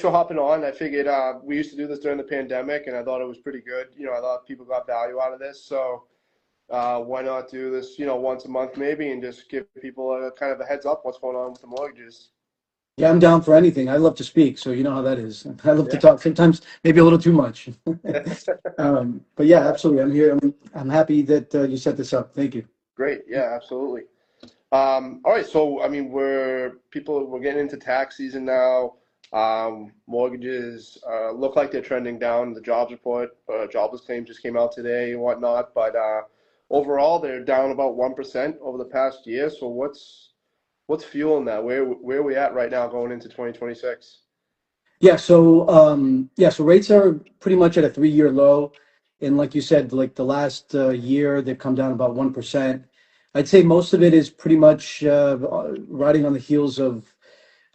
for hopping on. I figured we used to do this during the pandemic, and I thought it was pretty good. I thought people got value out of this. So why not do this, once a month maybe, and just give people a kind of a heads up what's going on with the mortgages. Yeah, I'm down for anything. I love to speak, so you know how that is. I love to Yeah. talk, sometimes maybe a little too much. But yeah, absolutely. I'm here. I'm happy that you set this up. Thank you. Great. Yeah, absolutely. All right. So, I mean, we're getting into tax season now. Mortgages look like they're trending down. The jobs report, jobless claims just came out today and whatnot. But overall, they're down about 1% over the past year. So, what's fueling that? Where are we at right now going into 2026? So rates are pretty much at a 3-year low, and like you said, like the last year, they've come down about 1%. I'd say most of it is pretty much riding on the heels of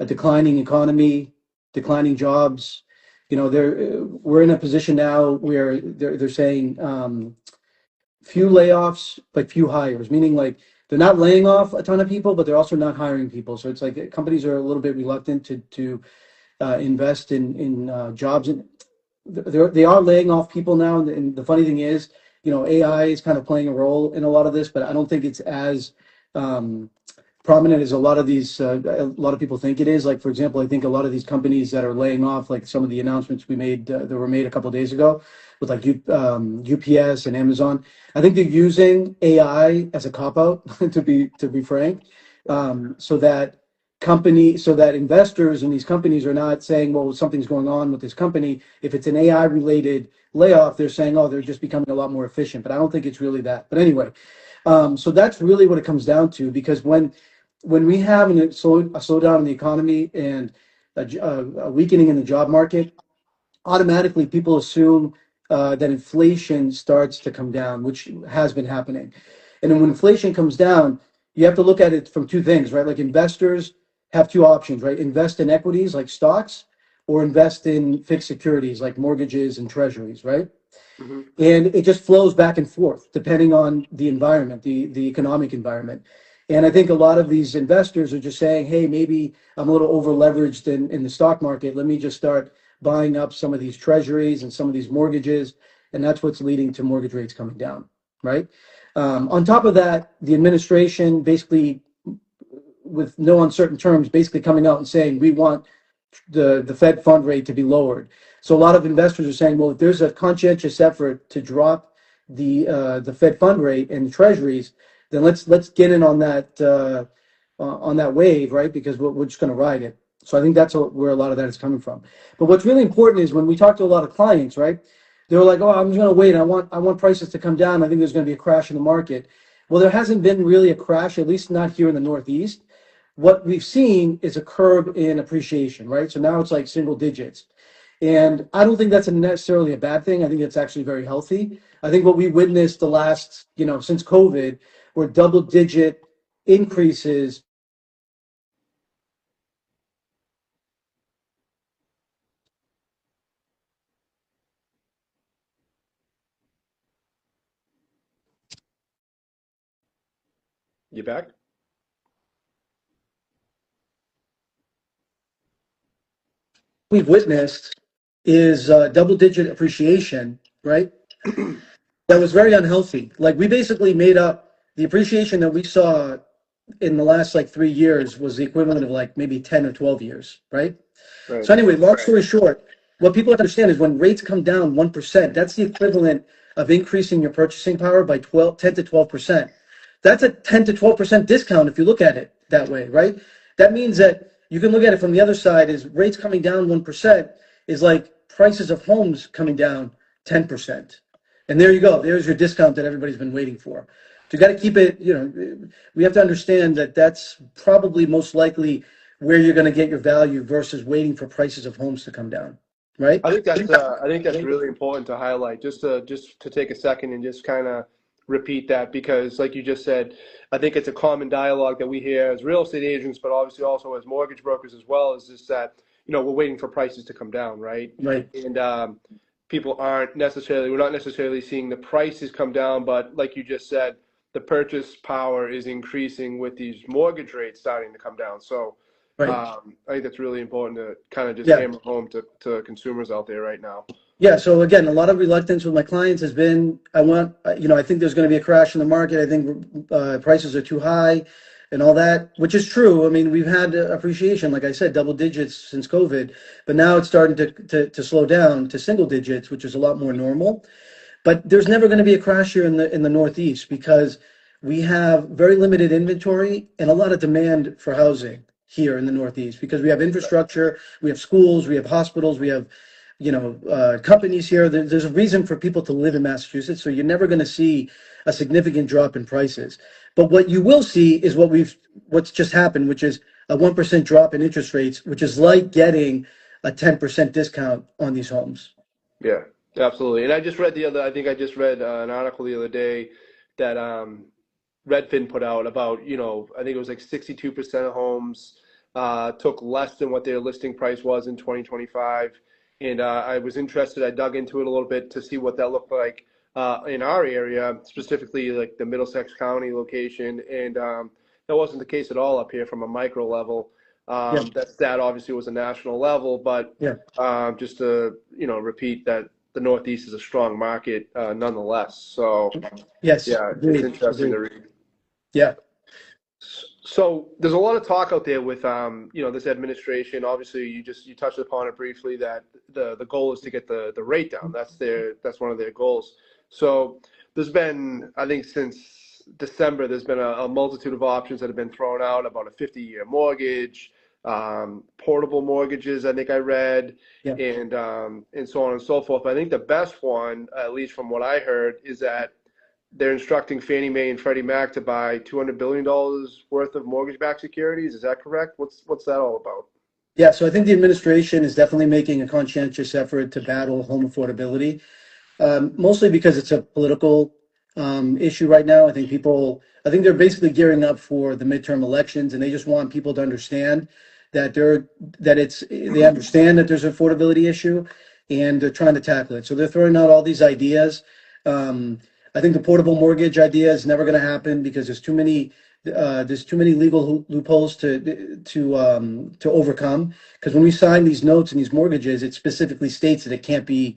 a declining economy, declining jobs. We're in a position now where they're saying few layoffs but few hires, meaning like they're not laying off a ton of people, but they're also not hiring people. So it's like companies are a little bit reluctant to invest in jobs. And they are laying off people now. And the funny thing is, AI is kind of playing a role in a lot of this, but I don't think it's as um, prominent as a lot of people think it is. Like, for example, I think a lot of these companies that are laying off, like some of the announcements we made that were made a couple of days ago with like UPS and Amazon, I think they're using AI as a cop out to be frank, so that investors in these companies are not saying, well, something's going on with this company. If it's an AI related layoff, they're saying, oh, they're just becoming a lot more efficient. But I don't think it's really that. But anyway, so that's really what it comes down to, because when we have a slowdown in the economy and a weakening in the job market, automatically people assume that inflation starts to come down, which has been happening. And then when inflation comes down, you have to look at it from two things, right? Like investors have two options, right? Invest in equities like stocks, or invest in fixed securities like mortgages and treasuries, right? Hmm. And it just flows back and forth depending on the environment, the economic environment. And I think a lot of these investors are just saying, hey, maybe I'm a little over leveraged in the stock market. Let me just start buying up some of these treasuries and some of these mortgages. And that's what's leading to mortgage rates coming down, right? On top of that, the administration basically, with no uncertain terms, basically coming out and saying we want the Fed fund rate to be lowered. So a lot of investors are saying, well, if there's a conscientious effort to drop the Fed fund rate and the treasuries, then let's get in on that wave, right? Because we're just going to ride it. So I think that's where a lot of that is coming from. But what's really important is when we talk to a lot of clients, right? They're like, oh, I'm just going to wait. I want prices to come down. I think there's going to be a crash in the market. Well, there hasn't been really a crash, at least not here in the Northeast. What we've seen is a curve in appreciation, right? So now it's like single digits. And I don't think that's necessarily a bad thing. I think it's actually very healthy. I think what we witnessed the last, since COVID, were double digit increases. You back? We've witnessed is double digit appreciation, right? That was very unhealthy. Like we basically made up the appreciation that we saw in the last like 3 years was the equivalent of like maybe 10 or 12 years, right? Right. So anyway, long story short, what people have to understand is when rates come down 1%, that's the equivalent of increasing your purchasing power by 10 to 12%. That's a 10 to 12% discount if you look at it that way, right? That means that you can look at it from the other side is rates coming down 1% is like prices of homes coming down 10%. And there you go. There's your discount that everybody's been waiting for. So you got to keep it, we have to understand that that's probably most likely where you're going to get your value versus waiting for prices of homes to come down, right? I think that's really important to highlight. Just to take a second and just kind of repeat that, because like you just said, I think it's a common dialogue that we hear as real estate agents, but obviously also as mortgage brokers as well, is just that we're waiting for prices to come down, right? Right. And we're not necessarily seeing the prices come down, but like you just said, the purchase power is increasing with these mortgage rates starting to come down. So Right. I think that's really important to kind of just Yeah. hammer home to consumers out there right now. Yeah, so again, a lot of reluctance with my clients has been, I think there's going to be a crash in the market. I think prices are too high and all that, which is true. I mean, we've had appreciation, like I said, double digits since COVID, but now it's starting to slow down to single digits, which is a lot more normal. But there's never going to be a crash here in the Northeast because we have very limited inventory and a lot of demand for housing here in the Northeast because we have infrastructure, we have schools, we have hospitals, we have companies here. There's a reason for people to live in Massachusetts, so you're never going to see a significant drop in prices. But what you will see is what's just happened, which is a 1% drop in interest rates, which is like getting a 10% discount on these homes. Yeah, absolutely. And I think I just read an article the other day that Redfin put out about, I think it was like 62% of homes took less than what their listing price was in 2025. And I was interested, I dug into it a little bit to see what that looked like in our area, specifically like the Middlesex County location. And that wasn't the case at all up here from a micro level. Yeah, That stat obviously was a national level, but yeah. just to, repeat that the Northeast is a strong market nonetheless. So, Yes, yeah, it's agreed, interesting to agreed. read. Yeah, So there's a lot of talk out there with this administration. Obviously, you touched upon it briefly that the goal is to get the rate down. That's one of their goals. So there's been, I think, since December, there's been a multitude of options that have been thrown out about a 50-year mortgage, portable mortgages. I think I read, yeah. and so on and so forth. But I think the best one, at least from what I heard, is that they're instructing Fannie Mae and Freddie Mac to buy $200 billion worth of mortgage-backed securities. Is that correct? What's that all about? Yeah, so I think the administration is definitely making a conscientious effort to battle home affordability. Mostly because it's a political issue right now. I think they're basically gearing up for the midterm elections, and they just want people to understand that they understand that there's an affordability issue, and they're trying to tackle it. So they're throwing out all these ideas. I think the portable mortgage idea is never going to happen because there's too many legal loopholes to overcome. Because when we sign these notes and these mortgages, it specifically states that it can't be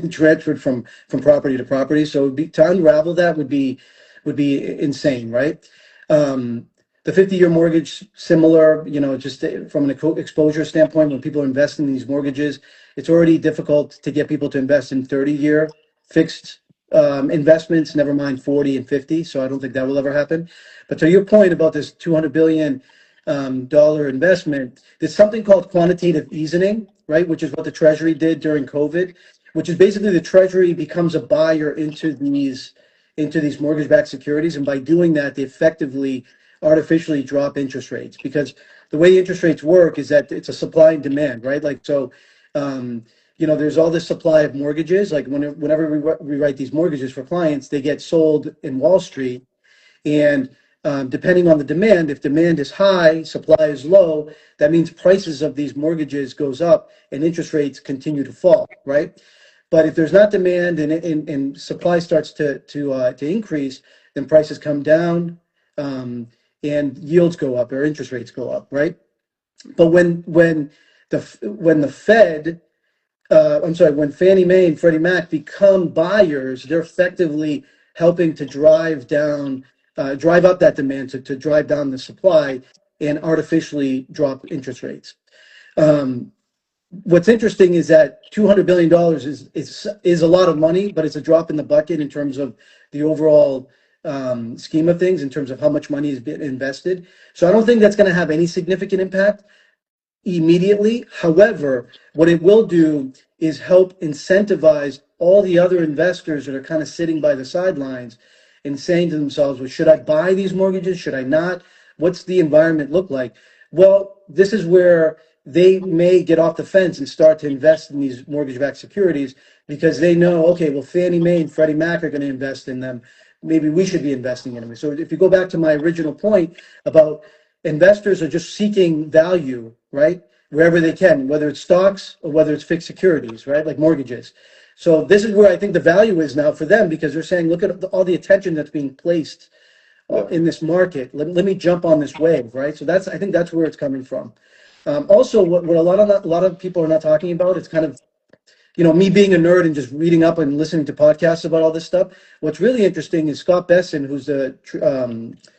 transferred from property to property. So to unravel that would be insane, right? The 50-year mortgage, similar, just from an exposure standpoint, when people are investing in these mortgages, it's already difficult to get people to invest in 30-year fixed investments, never mind 40 and 50. So I don't think that will ever happen. But to your point about this $200 billion dollar investment, there's something called quantitative easing, right? Which is what the Treasury did during COVID, which is basically the Treasury becomes a buyer into these mortgage-backed securities, and by doing that, they effectively artificially drop interest rates because the way interest rates work is that it's a supply and demand, right? Like so. There's all this supply of mortgages. Like whenever we write these mortgages for clients, they get sold in Wall Street. And depending on the demand, if demand is high, supply is low, that means prices of these mortgages goes up and interest rates continue to fall, right? But if there's not demand and supply starts to increase, then prices come down and yields go up or interest rates go up, right? But when Fannie Mae and Freddie Mac become buyers, they're effectively helping to drive up that demand to drive down the supply and artificially drop interest rates. Um, what's interesting is that $200 billion is a lot of money, but it's a drop in the bucket in terms of the overall scheme of things, in terms of how much money has been invested. So I don't think that's going to have any significant impact immediately. However, what it will do is help incentivize all the other investors that are kind of sitting by the sidelines and saying to themselves, well, should I buy these mortgages? Should I not? What's the environment look like? Well, this is where they may get off the fence and start to invest in these mortgage-backed securities because they know, okay, well, Fannie Mae and Freddie Mac are going to invest in them. Maybe we should be investing in them. So if you go back to my original point about investors are just seeking value, right? Wherever they can, whether it's stocks or whether it's fixed securities, right? Like mortgages. So this is where I think the value is now for them because they're saying, look at all the attention that's being placed Yeah. in this market. Let me jump on this wave, right? So I think that's where it's coming from. Also, what a lot of people are not talking about, it's kind of, me being a nerd and just reading up and listening to podcasts about all this stuff. What's really interesting is Scott Besson, who's the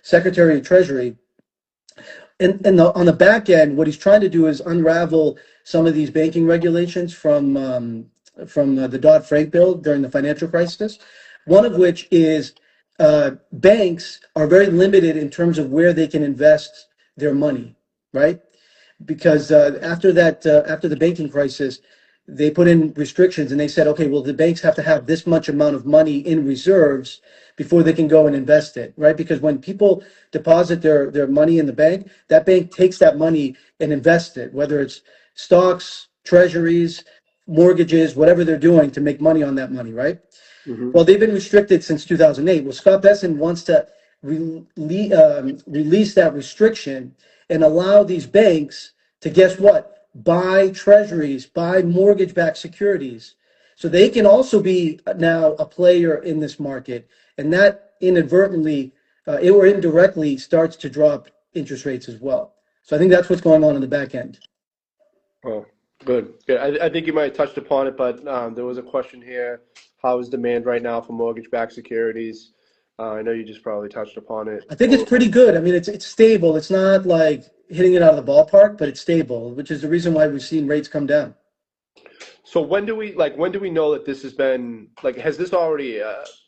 Secretary of Treasury, and on the back end, what he's trying to do is unravel some of these banking regulations from the Dodd-Frank bill during the financial crisis. One of which is banks are very limited in terms of where they can invest their money, right? Because after the banking crisis, they put in restrictions and they said, okay, well, the banks have to have this much amount of money in reserves before they can go and invest it, right? Because when people deposit their money in the bank, that bank takes that money and invests it, whether it's stocks, treasuries, mortgages, whatever they're doing to make money on that money, right? Hmm. Well, they've been restricted since 2008. Well, Scott Besson wants to release that restriction and allow these banks to, guess what? Buy treasuries, buy mortgage-backed securities. So they can also be now a player in this market. And that inadvertently or indirectly starts to drop interest rates as well. So I think that's what's going on in the back end. Oh, good. Good. I think you might have touched upon it, but there was a question here. How is demand right now for mortgage-backed securities? I know you just probably touched upon it I think a it's little bit. pretty good. I mean, it's stable. It's not like hitting it out of the ballpark, but it's stable, which is the reason why we've seen rates come down. So when do we know that this has been like has this already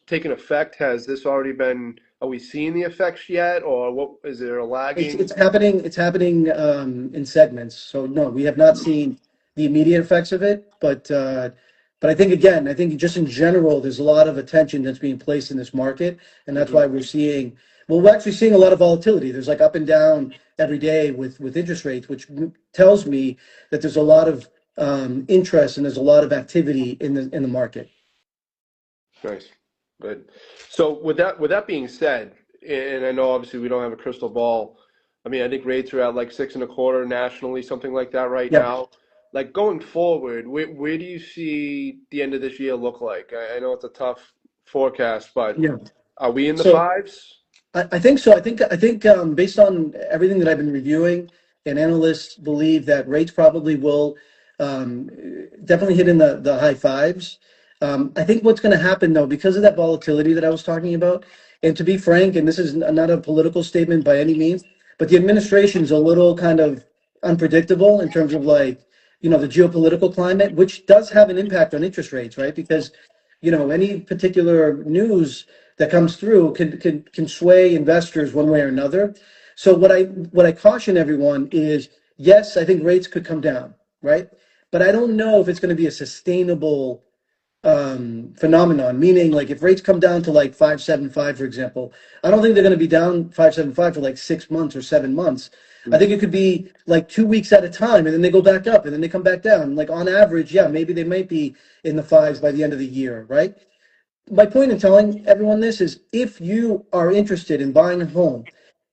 taken effect? Has this already been are we seeing the effects yet or what is there a It's lagging? happening. It's happening in segments. So no, we have not seen the immediate effects of it. But I think again, I think just in general, there's a lot of attention that's being placed in this market, and that's Hmm. why we're seeing. Well, we're actually seeing a lot of volatility. There's like up and down every day with interest rates, which tells me that there's a lot of interest and there's a lot of activity in the market. Nice. Good. So with that being said, and I know obviously we don't have a crystal ball. I mean, I think rates are at like 6.25 nationally, something like that right Yeah, now. Like going forward, where do you see the end of this year look like? I know it's a tough forecast, but yeah. are we in the So fives? I think so. I think based on everything that I've been reviewing, and analysts believe that rates probably will um, definitely hit in the high fives. I think what's going to happen though, because of that volatility that I was talking about, and to be frank, and this is not a political statement by any means, but the administration's a little kind of unpredictable in terms of like, the geopolitical climate, which does have an impact on interest rates, right? Because, any particular news that comes through can sway investors one way or another. So what I caution everyone is, yes, I think rates could come down, right? But I don't know if it's going to be a sustainable phenomenon. Meaning, like if rates come down to like 5.75, for example, I don't think they're going to be down 5.75 for like 6 months or 7 months. I think it could be like 2 weeks at a time, and then they go back up, and then they come back down. Like on average, yeah, maybe they might be in the fives by the end of the year, right? My point in telling everyone this is if you are interested in buying a home,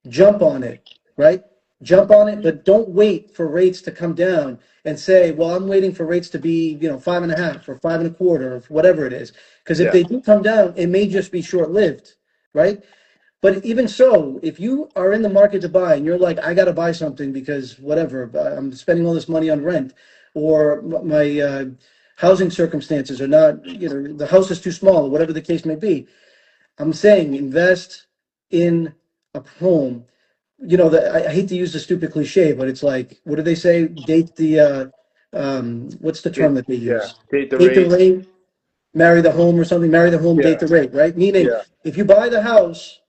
jump on it, right? Jump on it, but don't wait for rates to come down and say, well, I'm waiting for rates to be, 5.5 or 5.25 or whatever it is. Because if Yeah. they do come down, it may just be short lived, right? But even so, if you are in the market to buy and you're like, I got to buy something because whatever, I'm spending all this money on rent, or my housing circumstances are not, the house is too small, or whatever the case may be, I'm saying invest in a home. I hate to use the stupid cliche, but it's like, what do they say? What's the term Date, that they yeah. use? Date the Date the rate. rate, marry the home or something, marry the home, date Yeah. the rate, right? Meaning, Yeah. if you buy the house,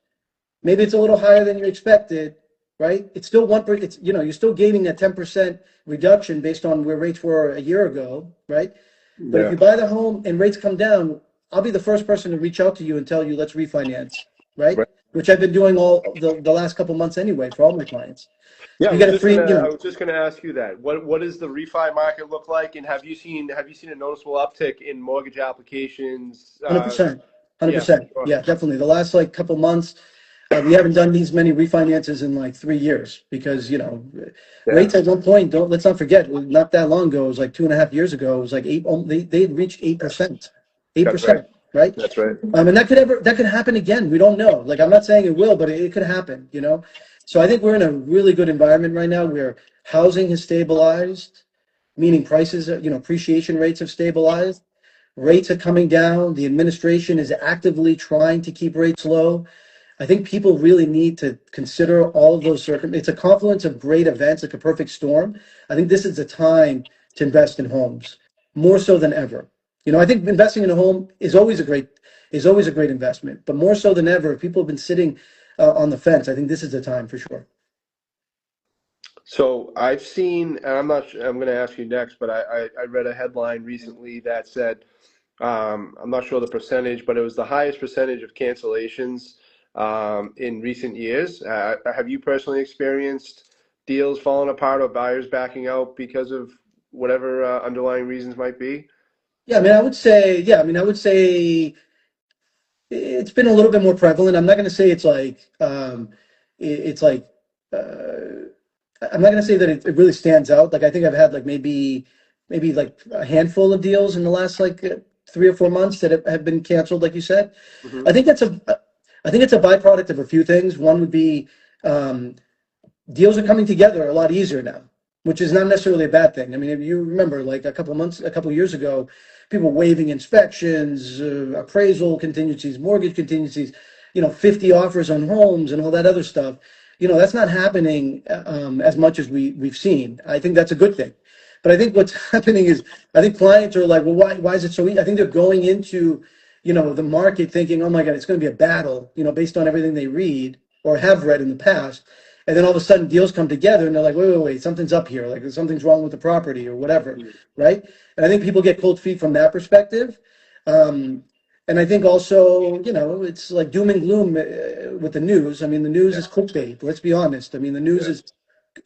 maybe it's a little higher than you expected, right? It's still it's, you're still gaining a 10% reduction based on where rates were a year ago, right? But if Yeah. you buy the home and rates come down, I'll be the first person to reach out to you and tell you, let's refinance, right? Right. Which I've been doing all the last couple months anyway for all my clients. Yeah, So you get a free, I was just gonna ask you that. What does the refi market look like, and have you seen a noticeable uptick in mortgage applications? 100%, Yeah, for 100%. sure. Yeah, definitely. The last like couple months, we haven't done these many refinances in like 3 years because Yeah, rates at one point. Don't let's not forget. Not that long ago, it was like 2.5 years ago. It was like eight. They had reached 8%. eight that's right. percent. right? That's right. And that could happen again. We don't know. Like I'm not saying it will, but it could happen, you know? So I think we're in a really good environment right now where housing has stabilized, meaning prices, appreciation rates have stabilized. Rates are coming down. The administration is actively trying to keep rates low. I think people really need to consider all of those circumstances. It's a confluence of great events, like a perfect storm. I think this is the time to invest in homes more so than ever. I think investing in a home is always a great investment, but more so than ever, if people have been sitting on the fence, I think this is the time for sure. So I've seen, and I'm not sure, I'm going to ask you next, but I read a headline recently that said, I'm not sure the percentage, but it was the highest percentage of cancellations in recent years. Have you personally experienced deals falling apart or buyers backing out because of whatever underlying reasons might be? I would say it's been a little bit more prevalent. I'm not going to say it's like it's like uh, I'm not going to say that it really stands out. Like I think I've had like maybe like a handful of deals in the last like 3 or 4 months that have been canceled, like you said. Hmm. I think that's a I think it's a byproduct of a few things. One would be um, deals are coming together a lot easier now, which is not necessarily a bad thing. I mean, if you remember, like a couple of years ago, people waiving inspections, appraisal contingencies, mortgage contingencies, 50 offers on homes and all that other stuff. That's not happening as much as we've seen. I think that's a good thing. But I think what's happening is I think clients are like, well, why is it so easy? I think they're going into, the market thinking, oh my God, it's going to be a battle, based on everything they read or have read in the past. And then all of a sudden deals come together and they're like, wait, something's up here. Like something's wrong with the property or whatever, right? And I think people get cold feet from that perspective. Um, and I think also, it's like doom and gloom with the news. I mean, the news Yeah, is clickbait. Let's be honest. I mean, the news yeah, is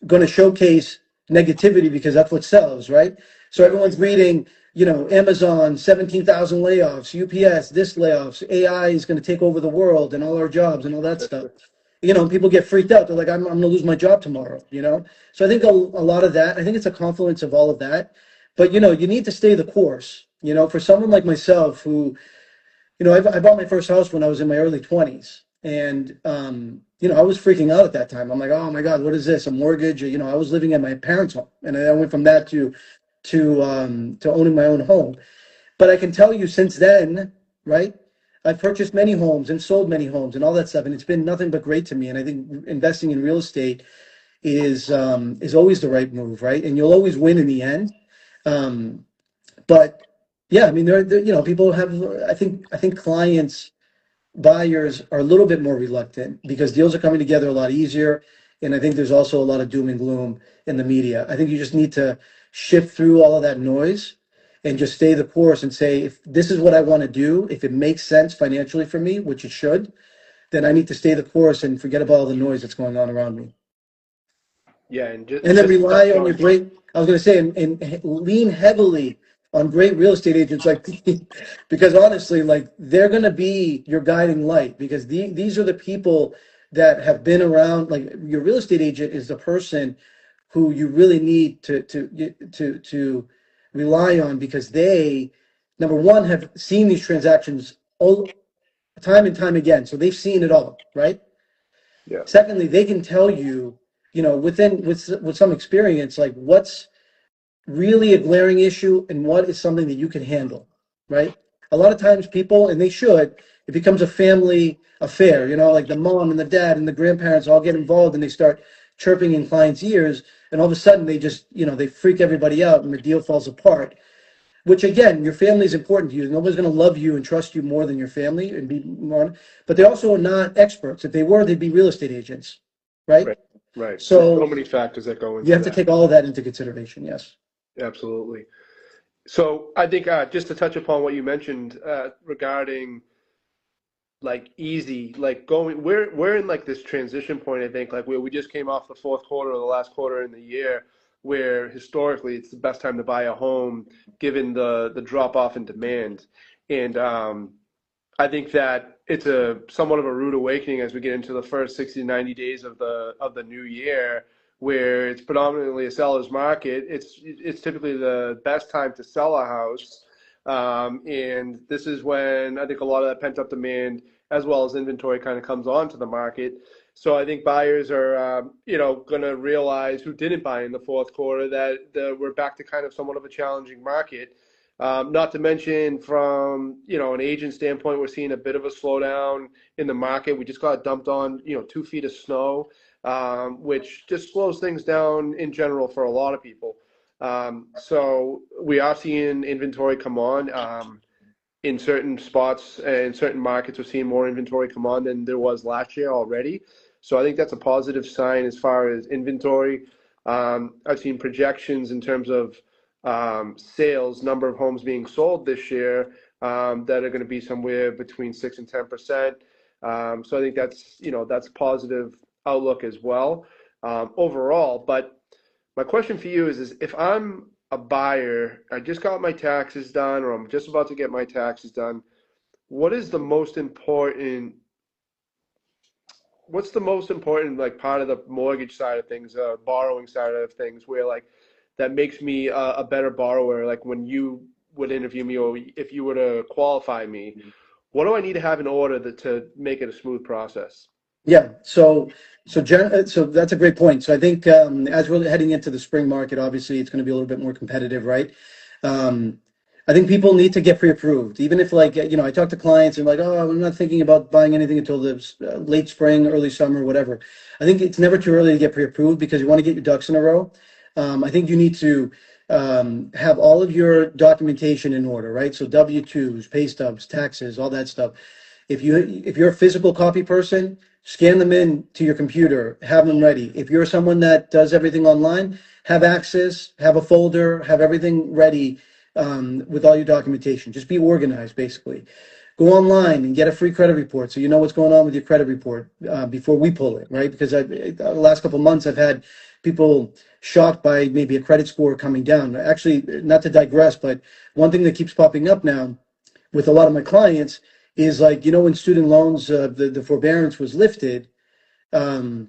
going to showcase negativity because that's what sells, right? So yeah. everyone's reading, Amazon, 17,000 layoffs, UPS, this layoffs, AI is going to take over the world and all our jobs and all that stuff. People get freaked out. They're like, I'm going to lose my job tomorrow. So I think a lot of that, I think it's a confluence of all of that. But, you need to stay the course. For someone like myself who I bought my first house when I was in my early 20s. And, I was freaking out at that time. I'm like, oh my God, what is this? A mortgage? I was living at my parents' home. And I went from that to owning my own home. But I can tell you since then, right? I've purchased many homes and sold many homes and all that stuff. And it's been nothing but great to me. And I think investing in real estate is always the right move, right? And you'll always win in the end. Um, but yeah, I mean, people have. I think clients, buyers are a little bit more reluctant because deals are coming together a lot easier, and I think there's also a lot of doom and gloom in the media. I think you just need to shift through all of that noise and just stay the course and say, if this is what I want to do, if it makes sense financially for me, which it should, then I need to stay the course and forget about all the noise that's going on around me. Yeah, and And then just to rely touch on your on, great, I was going to say, and lean heavily on great real estate agents like because honestly, like they're going to be your guiding light because these are the people that have been around. Like your real estate agent is the person who you really need to rely on because they, number one, have seen these transactions all time and time again. So they've seen it all, right? yeah, Secondly, they can tell you, with some experience, like what's really a glaring issue and what is something that you can handle, right? A lot of times people, and they should, it becomes a family affair, like the mom and the dad and the grandparents all get involved and they start chirping in clients' ears, and all of a sudden they just, they freak everybody out and the deal falls apart. Which again, your family is important to you. Nobody's going to love you and trust you more than your family and be more, but they also are not experts. If they were, they'd be real estate agents, right? right, right. There's so So many factors that go you into have to that. take all of that into consideration. Yes. Absolutely. So I think just to touch upon what you mentioned regarding like easy, like going, we're in like this transition point. I think like where we just came off the fourth quarter or the last quarter in the year, where historically it's the best time to buy a home given the drop off in demand, and I think that it's a somewhat of a rude awakening as we get into the first 60 to 90 days of the new year, where it's predominantly a seller's market. It's typically the best time to sell a house. And this is when I think a lot of that pent-up demand as well as inventory kind of comes onto the market. So I think buyers are, going to realize who didn't buy in the fourth quarter that we're back to kind of somewhat of a challenging market. Not to mention from, an agent standpoint, we're seeing a bit of a slowdown in the market. We just got dumped on, 2 feet of snow, which just slows things down in general for a lot of people. So we are seeing inventory come on. In certain spots and certain markets, we're seeing more inventory come on than there was last year already. So I think that's a positive sign as far as inventory. I've seen projections in terms of sales, number of homes being sold this year, that are going to be somewhere between 6 and 10%. So I think that's positive outlook as well, overall. But my question for you is if I'm a buyer, I just got my taxes done, or I'm just about to get my taxes done, what is the most important, what's the most important like part of the mortgage side of things, borrowing side of things, where like that makes me a better borrower? Like when you would interview me, or if you were to qualify me, what do I need to have in order to make it a smooth process? Yeah, so that's a great point. So I think as we're heading into the spring market, obviously it's going to be a little bit more competitive, right? Um, I think people need to get pre-approved, even if like I talk to clients and like, oh, I'm not thinking about buying anything until the late spring, early summer, whatever. I think it's never too early to get pre-approved because you want to get your ducks in a row. I think you need to have all of your documentation in order, right? So W-2s, pay stubs, taxes, all that stuff. If you're a physical copy person, scan them in to your computer, have them ready. If you're someone that does everything online, have access, have a folder, have everything ready, with all your documentation. Just be organized, basically. Go online and get a free credit report so you know what's going on with your credit report before we pull it, right? Because the last couple of months I've had people shocked by maybe a credit score coming down. Actually, not to digress, but one thing that keeps popping up now with a lot of my clients is like, when student loans, the forbearance was lifted a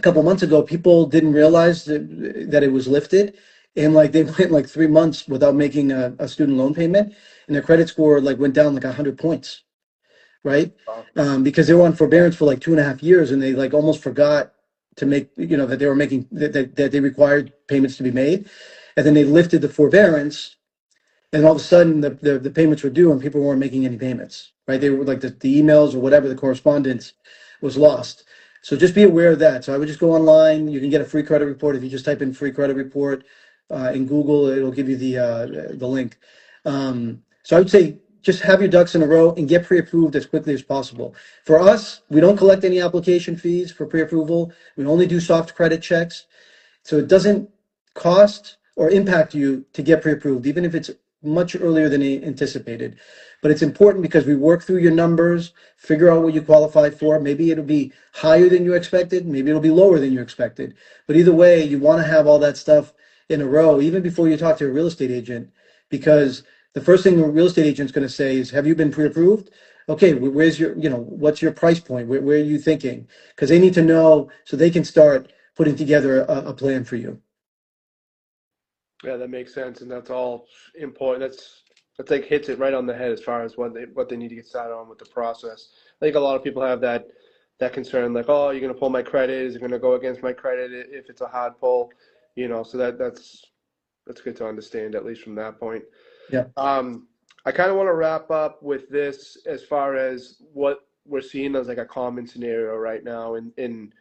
couple months ago, people didn't realize that it was lifted. And like they went like 3 months without making a student loan payment, and their credit score like went down like 100 points, right? Wow. Because they were on forbearance for like 2.5 years, and they like almost forgot to make, that they were making, that they required payments to be made. And then they lifted the forbearance, and all of a sudden the payments were due and people weren't making any payments, right? They were like the emails or whatever, the correspondence was lost. So just be aware of that. So I would just go online. You can get a free credit report if you just type in free credit report in Google. It'll give you the link. So I would say just have your ducks in a row and get pre-approved as quickly as possible. For us, we don't collect any application fees for pre-approval. We only do soft credit checks. So it doesn't cost or impact you to get pre-approved, even if it's much earlier than anticipated. But it's important because we work through your numbers, figure out what you qualify for. Maybe it'll be higher than you expected, maybe it'll be lower than you expected. But either way, you want to have all that stuff in a row, even before you talk to a real estate agent, because the first thing a real estate agent's going to say is, have you been pre-approved? Okay, where's your, what's your price point? Where are you thinking? Because they need to know so they can start putting together a plan for you. Yeah, that makes sense, and that's all important. That's like hits it right on the head as far as what they need to get started on with the process. I think a lot of people have that concern, like, oh, you're gonna pull my credit, is it gonna go against my credit if it's a hard pull, So that's good to understand, at least from that point. Yeah. I kind of want to wrap up with this as far as what we're seeing as like a common scenario right now, and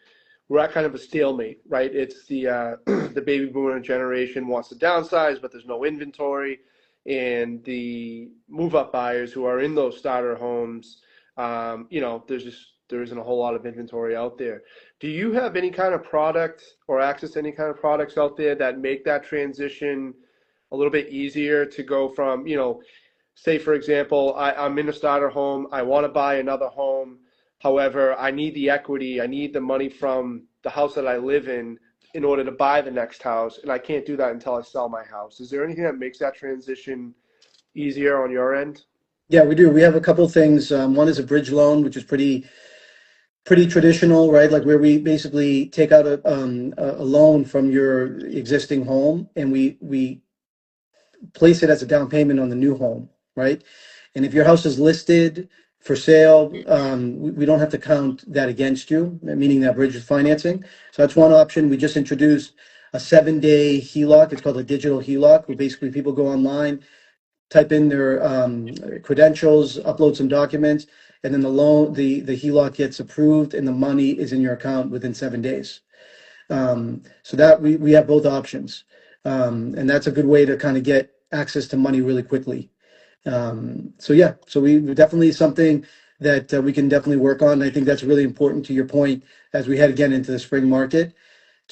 we're at kind of a stalemate, right? It's the the baby boomer generation wants to downsize, but there's no inventory, and the move-up buyers who are in those starter homes, there isn't a whole lot of inventory out there. Do you have any kind of product or access to any kind of products out there that make that transition a little bit easier to go from, say for example, I'm in a starter home, I want to buy another home. However, I need the equity, I need the money from the house that I live in order to buy the next house, and I can't do that until I sell my house. Is there anything that makes that transition easier on your end? Yeah, we do. We have a couple things. One is a bridge loan, which is pretty traditional, right? Like where we basically take out a loan from your existing home and we place it as a down payment on the new home. right? And if your house is listed for sale, we don't have to count that against you, meaning that bridge financing. So that's one option. We just introduced a 7-day HELOC. It's called a digital HELOC, where basically people go online, type in their credentials, upload some documents, and then the HELOC gets approved, and the money is in your account within 7 days. So that we have both options, and that's a good way to kind of get access to money really quickly. So yeah, so we definitely something that we can definitely work on. I think that's really important to your point as we head again into the spring market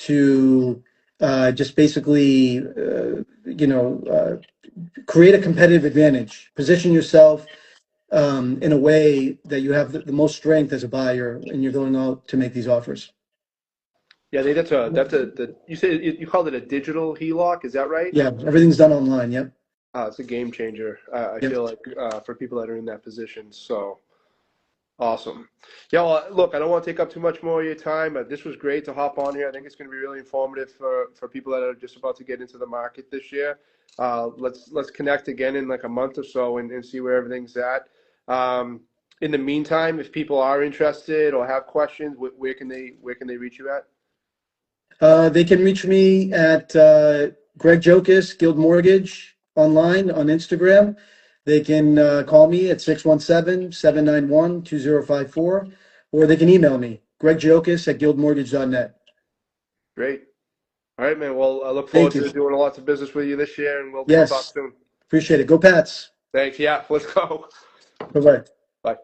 to just basically, create a competitive advantage, position yourself in a way that you have the most strength as a buyer and you're going out to make these offers. Yeah, I think you said you called it a digital HELOC, is that right? Yeah, everything's done online. Yep. It's a game changer. I Yep. feel like for people that are in that position. So awesome. Yeah, well, look, I don't want to take up too much more of your time, but this was great to hop on here. I think it's going to be really informative for people that are just about to get into the market this year. Let's connect again in like a month or so and see where everything's at. In the meantime, if people are interested or have questions, where can they reach you at? They can reach me at Greg Jokis, Guild Mortgage, online on Instagram. They can call me at 617-791-2054, or they can email me, gregjokis@guildmortgage.net. Great. All right, man. Well, I look forward Thank you. to doing lots of business with you this year, and we'll talk Yes, soon. appreciate it. Go Pats. Thanks. Yeah, let's go. Bye-bye. Bye.